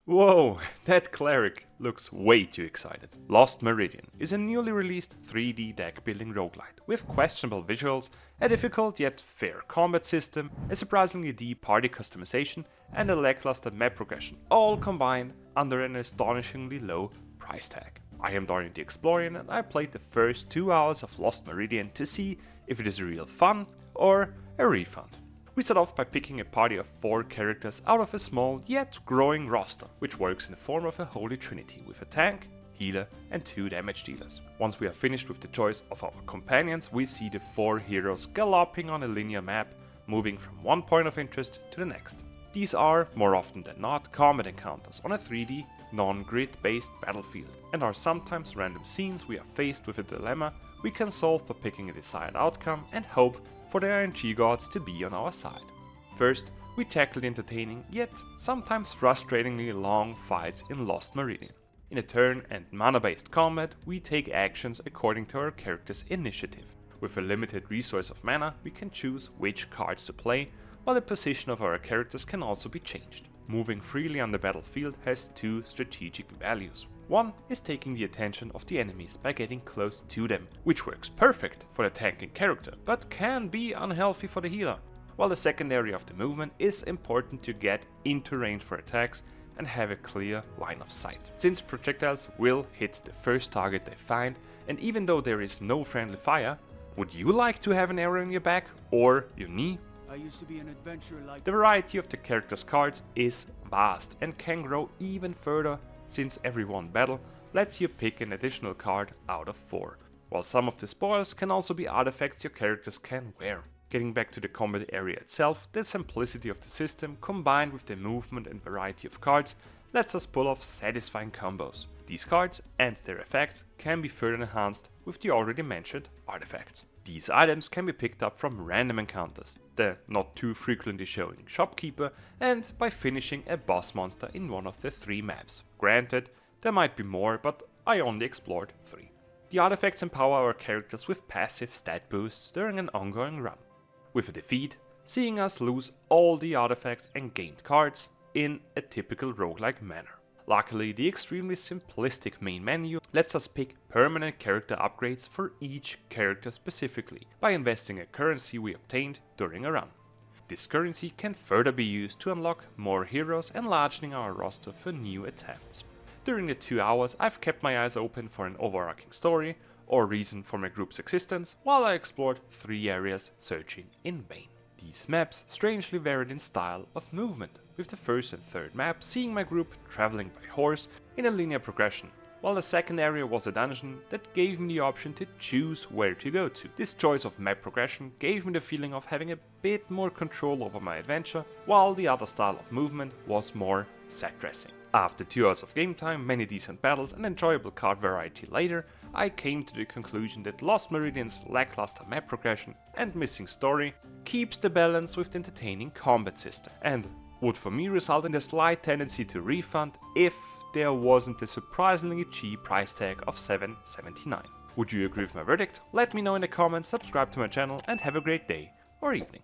Whoa, that cleric looks way too excited. Lost Meridian is a newly released 3D deck building roguelite with questionable visuals, a difficult yet fair combat system, a surprisingly deep party customization, and a lackluster map progression, all combined under an astonishingly low price tag. I am Dorian the Explorian and I played the first 2 hours of Lost Meridian to see if it is real fun or a refund. We start off by picking a party of 4 characters out of a small yet growing roster, which works in the form of a holy trinity with a tank, healer and 2 damage dealers. Once we are finished with the choice of our companions, we see the 4 heroes galloping on a linear map, moving from one point of interest to the next. These are, more often than not, combat encounters on a 3D, non-grid based battlefield, and are sometimes random scenes we are faced with a dilemma we can solve by picking a desired outcome and hope for the RNG gods to be on our side. First, we tackle the entertaining yet sometimes frustratingly long fights in Lost Meridian. In a turn and mana based combat, we take actions according to our character's initiative. With a limited resource of mana, we can choose which cards to play, while the position of our characters can also be changed. Moving freely on the battlefield has 2 strategic values. One is taking the attention of the enemies by getting close to them, which works perfect for the tanking character, but can be unhealthy for the healer. While the second area of the movement is important to get into range for attacks and have a clear line of sight, since projectiles will hit the first target they find, and even though there is no friendly fire, would you like to have an arrow in your back or your knee? I used to be an adventurer like The variety of the character's cards is vast and can grow even further, since every one battle lets you pick an additional card out of 4, while some of the spoils can also be artifacts your characters can wear. Getting back to the combat area itself, the simplicity of the system combined with the movement and variety of cards lets us pull off satisfying combos. These cards and their effects can be further enhanced with the already mentioned artifacts. These items can be picked up from random encounters, the not too frequently showing shopkeeper, and by finishing a boss monster in one of the 3 maps. Granted, there might be more, but I only explored 3. The artifacts empower our characters with passive stat boosts during an ongoing run, with a defeat seeing us lose all the artifacts and gained cards in a typical roguelike manner. Luckily, the extremely simplistic main menu lets us pick permanent character upgrades for each character specifically by investing a currency we obtained during a run. This currency can further be used to unlock more heroes, enlarging our roster for new attempts. During the 2 hours, I've kept my eyes open for an overarching story or reason for my group's existence, while I explored 3 areas searching in vain. These maps strangely varied in style of movement, with the first and third map seeing my group traveling by horse in a linear progression, while the second area was a dungeon that gave me the option to choose where to go to. This choice of map progression gave me the feeling of having a bit more control over my adventure, while the other style of movement was more set dressing. After 2 hours of game time, many decent battles and enjoyable card variety later, I came to the conclusion that Lost Meridian's lackluster map progression and missing story keeps the balance with the entertaining combat system, and would for me result in a slight tendency to refund if there wasn't a surprisingly cheap price tag of $7.79. Would you agree with my verdict? Let me know in the comments, subscribe to my channel and have a great day or evening.